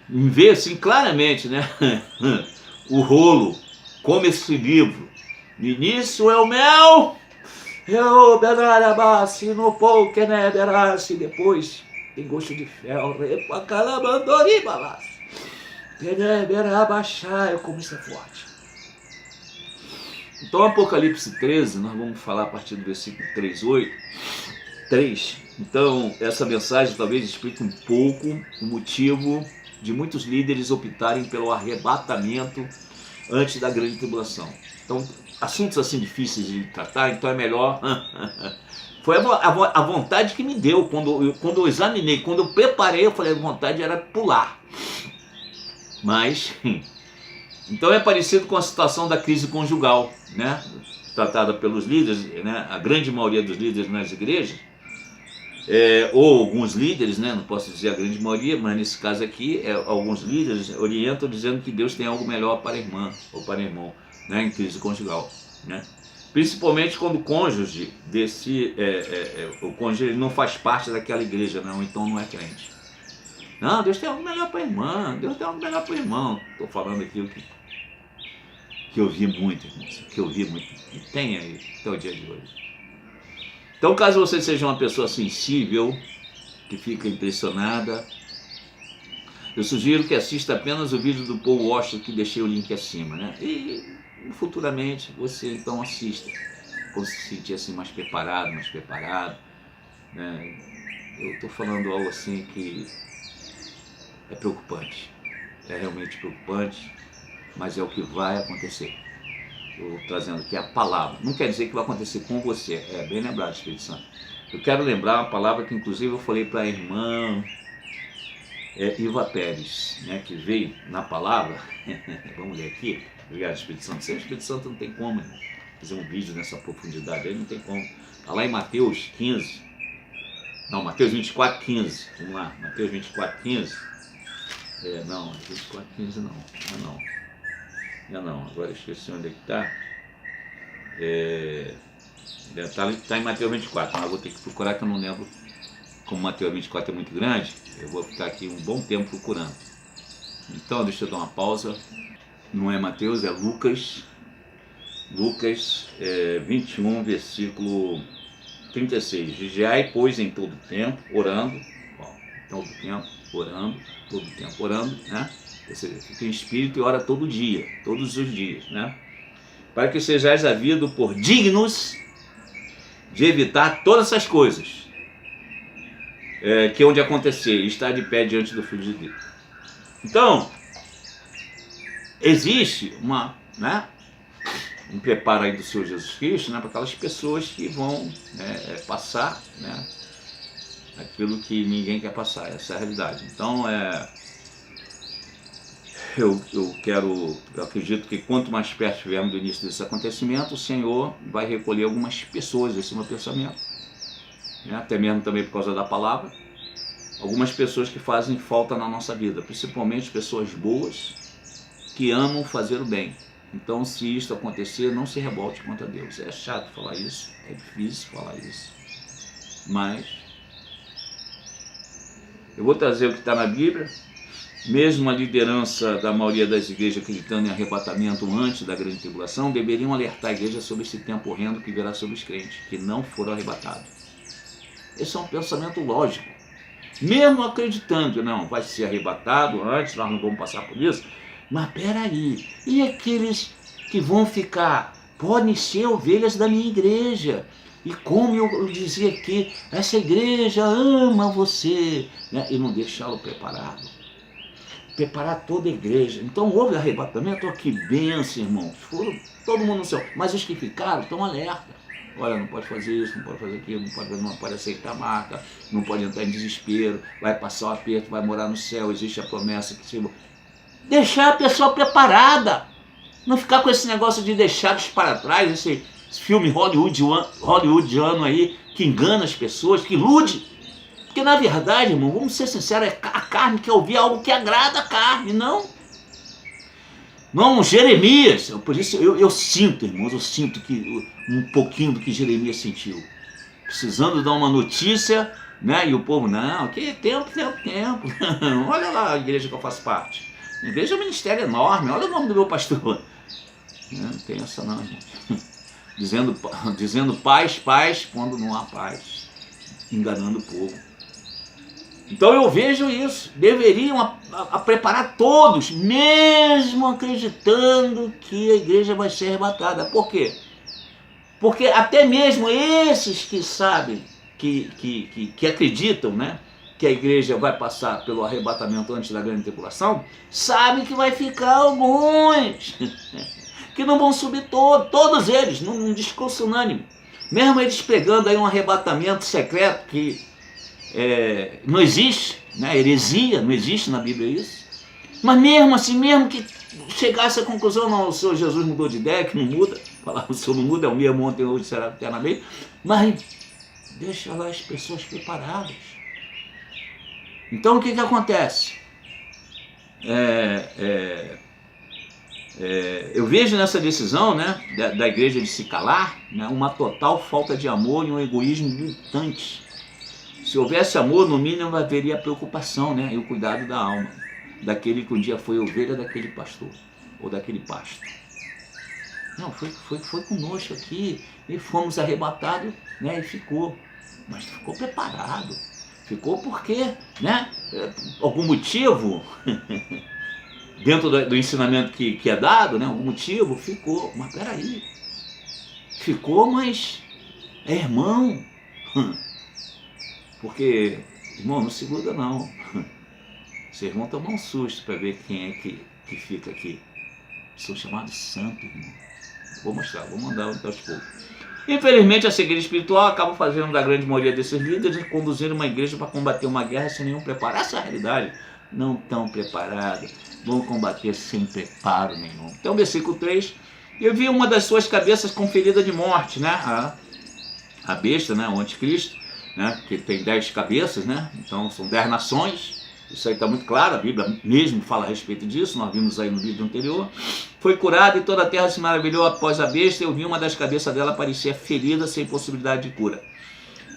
Vê assim claramente, né? O rolo, como esse livro. No início é o mel, eu benarabassi no pouco, né? Berassi, depois tem gosto de fel, repa calabandori babassi. Berabaxá, como isso é forte. Então, Apocalipse 13, nós vamos falar a partir do versículo 3. Então, essa mensagem talvez explique um pouco o motivo de muitos líderes optarem pelo arrebatamento antes da grande tribulação. Então, assuntos assim difíceis de tratar, então é melhor... Foi a vontade que me deu, quando eu examinei, quando eu preparei, eu falei, a vontade era pular. Mas... Então é parecido com a situação da crise conjugal, né? Tratada pelos líderes, né? A grande maioria dos líderes nas igrejas, ou alguns líderes, né? Não posso dizer a grande maioria, mas nesse caso aqui, alguns líderes orientam dizendo que Deus tem algo melhor para a irmã ou para o irmão, né? Em crise conjugal, né? Principalmente quando o cônjuge o cônjuge ele não faz parte daquela igreja, não, então não é crente. Não, Deus tem algo melhor para a irmã, Deus tem algo melhor para o irmão. Estou falando aquilo que eu vi muito, irmãos, que eu vi muito, e tem aí até o dia de hoje. Então, caso você seja uma pessoa sensível, que fica impressionada, eu sugiro que assista apenas o vídeo do Paul Washer, que deixei o link acima, né? E futuramente você então assista, quando se sentir assim mais preparado, né? Eu estou falando algo assim que é preocupante, é realmente preocupante, mas é o que vai acontecer. Estou trazendo aqui a palavra. Não quer dizer que vai acontecer com você. É bem lembrado, Espírito Santo. Eu quero lembrar uma palavra que inclusive eu falei para a irmã Iva Pérez, né, que veio na palavra. Vamos ler aqui. Obrigado, Espírito Santo. Sem o Espírito Santo não tem como, irmão, fazer um vídeo nessa profundidade aí, não tem como. Está lá em Mateus 15. Não, Mateus 24, 15. Vamos lá, Mateus 24, 15. Não, 24, 15 não. Não, agora esqueci onde é que está. Está em Mateus 24, mas eu vou ter que procurar, que eu não lembro. Como Mateus 24 é muito grande, eu vou ficar aqui um bom tempo procurando. Então, deixa eu dar uma pausa. Não é Mateus, é Lucas. Lucas 21, versículo 36. Vigiai, pois, em todo tempo, orando. Todo tempo orando, né? Você fica em espírito e ora todo dia, todos os dias, né? Para que sejais havido por dignos de evitar todas essas coisas que onde acontecer, estar de pé diante do Filho de Deus. Então, existe um preparo aí do Senhor Jesus Cristo, né, para aquelas pessoas que vão passar, né, aquilo que ninguém quer passar. Essa é a realidade. Então, eu acredito que quanto mais perto estivermos do início desse acontecimento, o Senhor vai recolher algumas pessoas desse meu pensamento, né? Até mesmo também por causa da palavra, algumas pessoas que fazem falta na nossa vida, principalmente pessoas boas que amam fazer o bem. Então, se isso acontecer, não se revolte contra Deus. É chato falar isso, é difícil falar isso, mas eu vou trazer o que está na Bíblia. Mesmo a liderança da maioria das igrejas acreditando em arrebatamento antes da grande tribulação, deveriam alertar a igreja sobre esse tempo horrendo que virá sobre os crentes, que não foram arrebatados. Esse é um pensamento lógico. Mesmo acreditando, não, vai ser arrebatado antes, nós não vamos passar por isso. Mas peraí, e aqueles que vão ficar? Podem ser ovelhas da minha igreja. E como eu dizia aqui, essa igreja ama você, né? E não deixá-lo preparado. Preparar toda a igreja. Então houve arrebatamento, que bênção, irmãos. Foram todo mundo no céu. Mas os que ficaram estão alerta. Olha, não pode fazer isso, não pode fazer aquilo, não pode aceitar a marca, não pode entrar em desespero, vai passar o aperto, vai morar no céu, existe a promessa que se... Deixar a pessoa preparada. Não ficar com esse negócio de deixá-los para trás, esse filme hollywoodiano aí, que engana as pessoas, que ilude. Porque na verdade, irmão, vamos ser sinceros, a carne quer ouvir algo que agrada a carne, não Jeremias. Por isso eu sinto, irmãos, eu sinto que um pouquinho do que Jeremias sentiu, precisando dar uma notícia né? E o povo, não, que tempo. Olha lá a igreja que eu faço parte. A igreja é um ministério enorme, olha o nome do meu pastor. Não tem essa não, gente. Dizendo paz, quando não há paz. Enganando o povo. Então eu vejo isso. Deveriam a preparar todos, mesmo acreditando que a igreja vai ser arrebatada. Por quê? Porque até mesmo esses que sabem, que acreditam, né, que a igreja vai passar pelo arrebatamento antes da grande tribulação, sabem que vai ficar alguns que não vão subir todos eles, num discurso unânime. Mesmo eles pregando aí um arrebatamento secreto que não existe, né, heresia, não existe na Bíblia isso. Mas mesmo assim, mesmo que chegasse à conclusão, não, o Senhor Jesus mudou de ideia, que não muda, falar o Senhor não muda, é o mesmo ontem, hoje, será eternamente, mas deixa lá as pessoas preparadas. Então o que acontece? Eu vejo nessa decisão, né, da igreja de se calar, né, uma total falta de amor e um egoísmo gritante. Se houvesse amor, no mínimo haveria preocupação, né, e o cuidado da alma daquele que um dia foi ovelha daquele pastor ou daquele pasto. Não, foi conosco aqui e fomos arrebatados, né, e ficou. Mas ficou preparado. Ficou porque, né, algum motivo, dentro do ensinamento que é dado, né, algum motivo, ficou. Mas peraí, ficou, mas é irmão. Porque, irmão, não se iluda não. Seu irmão toma um susto para ver quem é que fica aqui. São chamados santos, irmão. Vou mostrar, vou mandar aos poucos. Infelizmente, a cegueira espiritual acaba fazendo da grande maioria desses líderes conduzindo uma igreja para combater uma guerra sem nenhum preparo. Essa é a realidade. Não estão preparados. Vão combater sem preparo nenhum. Então, versículo 3. Eu vi uma das suas cabeças com ferida de morte, né? A besta, né? O anticristo, né? Que tem 10 cabeças, né? Então, são 10 nações. Isso aí está muito claro, a Bíblia mesmo fala a respeito disso, nós vimos aí no vídeo anterior. Foi curada e toda a terra se maravilhou após a besta. Eu vi uma das cabeças dela parecia ferida sem possibilidade de cura.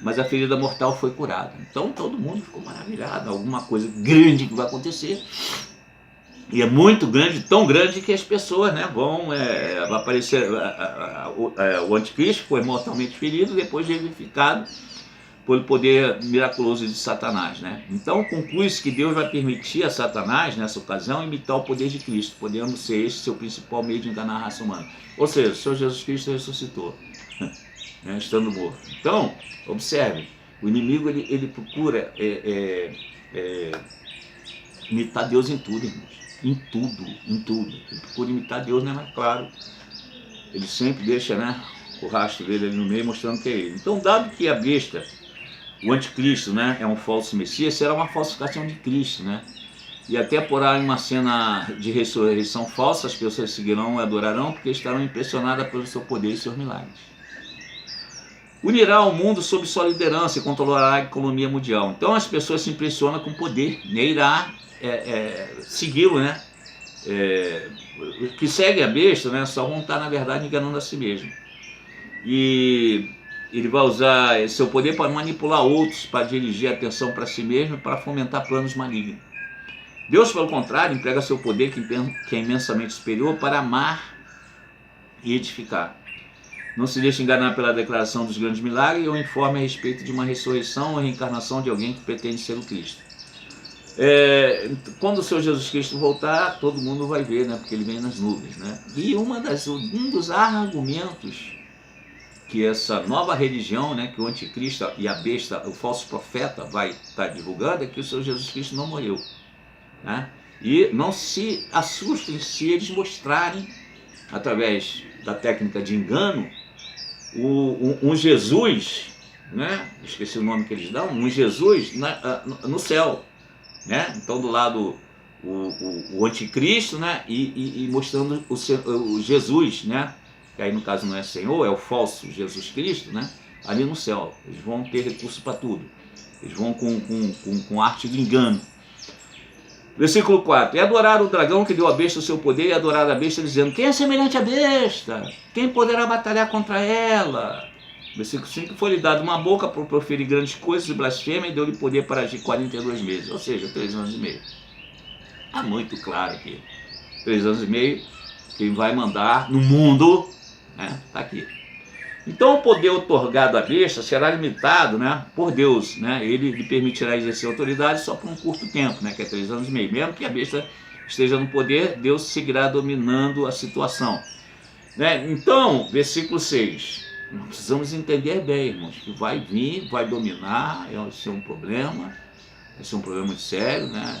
Mas a ferida mortal foi curada. Então todo mundo ficou maravilhado, alguma coisa grande que vai acontecer. E é muito grande, tão grande que as pessoas, né, vai aparecer, o anticristo foi mortalmente ferido, depois revivificado pelo poder miraculoso de Satanás, né? Então conclui-se que Deus vai permitir a Satanás, nessa ocasião, imitar o poder de Cristo, podendo ser este seu principal meio de enganar a raça humana. Ou seja, o Senhor Jesus Cristo ressuscitou, né, estando morto. Então, observe, o inimigo ele procura imitar Deus em tudo, irmãos. Em tudo. Ele procura imitar Deus, né? Mas claro, ele sempre deixa, né, o rastro dele ali no meio, mostrando que é ele. Então, dado que a besta, o anticristo, né, é um falso messias, será uma falsificação de Cristo, né? E até por aí uma cena de ressurreição falsa, as pessoas seguirão e adorarão, porque estarão impressionadas pelo seu poder e seus milagres. Unirá o mundo sob sua liderança e controlará a economia mundial. Então as pessoas se impressionam com o poder, né? Irá segui-lo, né? Que segue a besta, né, só vão estar, na verdade, enganando a si mesmo. E ele vai usar seu poder para manipular outros, para dirigir a atenção para si mesmo e para fomentar planos malignos. Deus, pelo contrário, emprega seu poder, que é imensamente superior, para amar e edificar. Não se deixe enganar pela declaração dos grandes milagres ou informe a respeito de uma ressurreição ou reencarnação de alguém que pretende ser o Cristo. Quando o Senhor Jesus Cristo voltar, todo mundo vai ver, né? Porque ele vem nas nuvens, né? E um dos argumentos que essa nova religião, né, que o anticristo e a besta, o falso profeta, vai estar divulgando, é que o Senhor Jesus Cristo não morreu, né? E não se assustem se eles mostrarem, através da técnica de engano, um Jesus, né? Esqueci o nome que eles dão, um Jesus no céu, né? Então do lado o anticristo, né? E mostrando o Jesus, né? Que aí no caso não é Senhor, é o falso Jesus Cristo, né? Ali no céu. Eles vão ter recurso para tudo. Eles vão com arte do engano. Versículo 4. E adoraram o dragão que deu à besta o seu poder, e adoraram a besta, dizendo: quem é semelhante à besta? Quem poderá batalhar contra ela? Versículo 5, foi-lhe dado uma boca por proferir grandes coisas e blasfêmia e deu-lhe poder para agir 42 meses, ou seja, 3 anos e meio. Está muito claro aqui. 3 anos e meio, quem vai mandar no mundo, né, está aqui. Então o poder otorgado à besta será limitado, né, por Deus, né, ele lhe permitirá exercer autoridade só por um curto tempo, né, que é 3 anos e meio. Mesmo que a besta esteja no poder, Deus seguirá dominando a situação. Né? Então, versículo 6, nós precisamos entender bem, irmãos, que vai vir, vai dominar, vai ser um problema, vai ser um problema muito sério, né?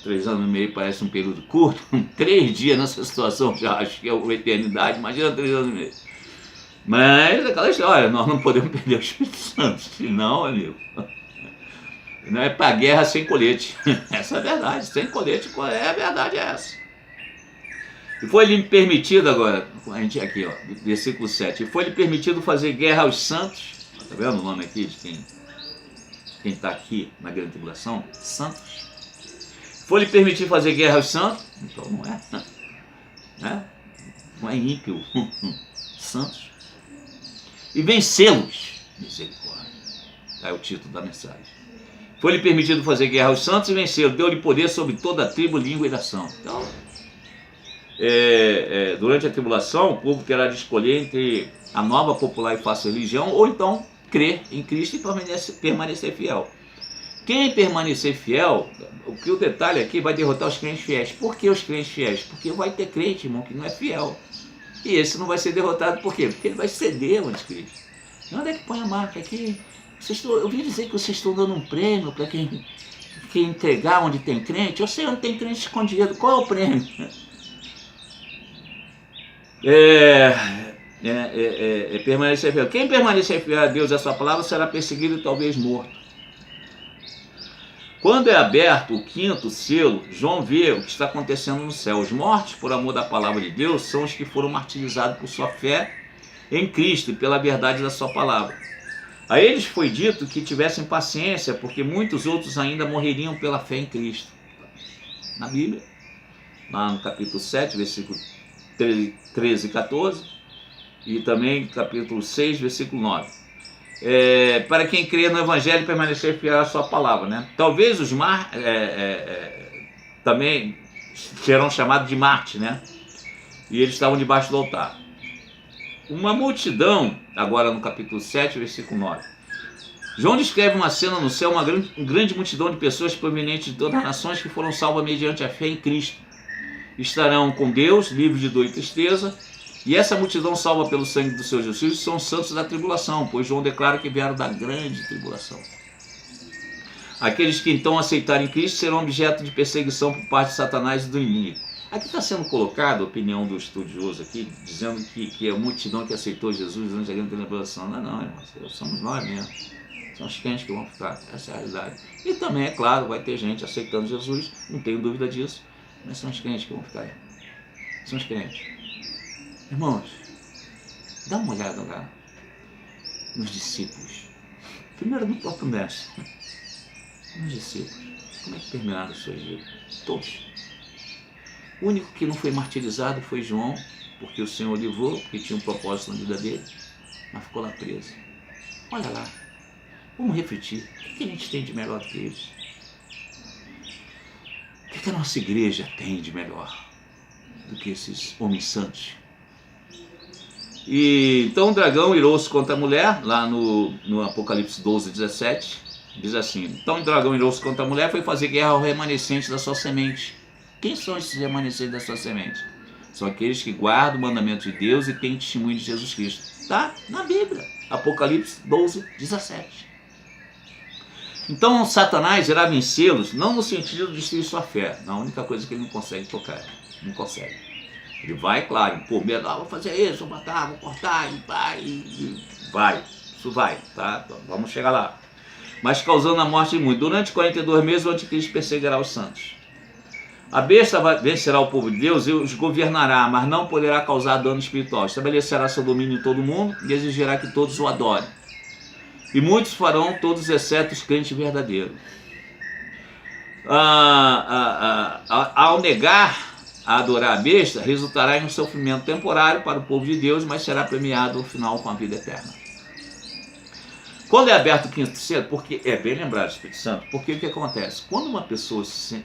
3 anos e meio parece um período curto, 3 dias nessa situação já acho que é uma eternidade, imagina 3 anos e meio. Mas aquela história, nós não podemos perder o Espírito Santo, senão, amigo, não é para guerra sem colete. Essa é a verdade, sem colete, a verdade é essa. E foi-lhe permitido agora, a gente aqui, ó, versículo 7, e foi-lhe permitido fazer guerra aos santos, tá vendo o nome aqui de quem está aqui na grande tribulação? Santos. Foi-lhe permitido fazer guerra aos santos, então não é, né? Não é ímpio, santos, e vencê-los, misericórdia, é o título da mensagem. Foi-lhe permitido fazer guerra aos santos e vencê-los, deu-lhe poder sobre toda a tribo, língua e nação. Então, durante a tribulação, o povo terá de escolher entre a nova, popular e fácil religião, ou então crer em Cristo e permanecer fiel. Quem permanecer fiel, o detalhe aqui vai derrotar os crentes fiéis. Por que os crentes fiéis? Porque vai ter crente, irmão, que não é fiel. E esse não vai ser derrotado por quê? Porque ele vai ceder ao anticristo. Onde é que põe a marca aqui? Eu ouvi dizer que vocês estão dando um prêmio para quem entregar onde tem crente. Eu sei onde tem crente escondido. Qual é o prêmio? Permanecer fiel. Quem permanecer fiel a Deus e a sua palavra será perseguido e talvez morto. Quando é aberto o 5º selo, João vê o que está acontecendo no céu. Os mortos por amor da palavra de Deus são os que foram martirizados por sua fé em Cristo e pela verdade da sua palavra. A eles foi dito que tivessem paciência, porque muitos outros ainda morreriam pela fé em Cristo. Na Bíblia, lá no capítulo 7, versículo 13 e 14, e também capítulo 6, versículo 9. Para quem crê no Evangelho, permanecer fiel à sua palavra, né? Talvez os também serão chamados de Marte, né? E eles estavam debaixo do altar. Uma multidão, agora no capítulo 7, versículo 9. João descreve uma cena no céu, uma grande multidão de pessoas provenientes de todas as nações que foram salvas mediante a fé em Cristo. Estarão com Deus, livres de dor e tristeza, e essa multidão salva pelo sangue dos seus justos são santos da tribulação, pois João declara que vieram da grande tribulação. Aqueles que então aceitarem Cristo serão objeto de perseguição por parte de Satanás e do inimigo. Aqui está sendo colocada a opinião do estudioso aqui, dizendo que é a multidão que aceitou Jesus durante a grande tribulação. Não, irmãos, somos nós mesmos. São os crentes que vão ficar, essa é a realidade. E também, é claro, vai ter gente aceitando Jesus, não tenho dúvida disso, mas são os crentes que vão ficar aí. São os crentes. Irmãos, dá uma olhada lá nos discípulos. Primeiro no próprio mestre. Nos discípulos. Como é que terminaram os seus dias? Todos. O único que não foi martirizado foi João, porque o Senhor o livrou, porque tinha um propósito na vida dele, mas ficou lá preso. Olha lá. Vamos refletir. O que a gente tem de melhor do que isso? O que a nossa igreja tem de melhor do que esses homens santos? E então o dragão irou-se contra a mulher, lá no Apocalipse 12, 17, diz assim: então o dragão irou-se contra a mulher, foi fazer guerra ao remanescente da sua semente. Quem são esses remanescentes da sua semente? São aqueles que guardam o mandamento de Deus e têm testemunho de Jesus Cristo. Está na Bíblia, Apocalipse 12, 17. Então Satanás irá vencê-los, não no sentido de destruir sua fé, na única coisa que ele não consegue tocar, não consegue. Ele vai, claro, impor medo, vou fazer isso, vou matar, vou cortar, isso vai, tá? Então, vamos chegar lá. Mas causando a morte de muitos. Durante 42 meses o anticristo perseguirá os santos. A besta vencerá o povo de Deus e os governará, mas não poderá causar dano espiritual. Estabelecerá seu domínio em todo mundo e exigirá que todos o adorem. E muitos farão, todos exceto os crentes verdadeiros. Ao negar a adorar a besta, resultará em um sofrimento temporário para o povo de Deus, mas será premiado no final com a vida eterna. Quando é aberto o quinto selo, porque é bem lembrado, Espírito Santo, porque o que acontece? Quando uma pessoa se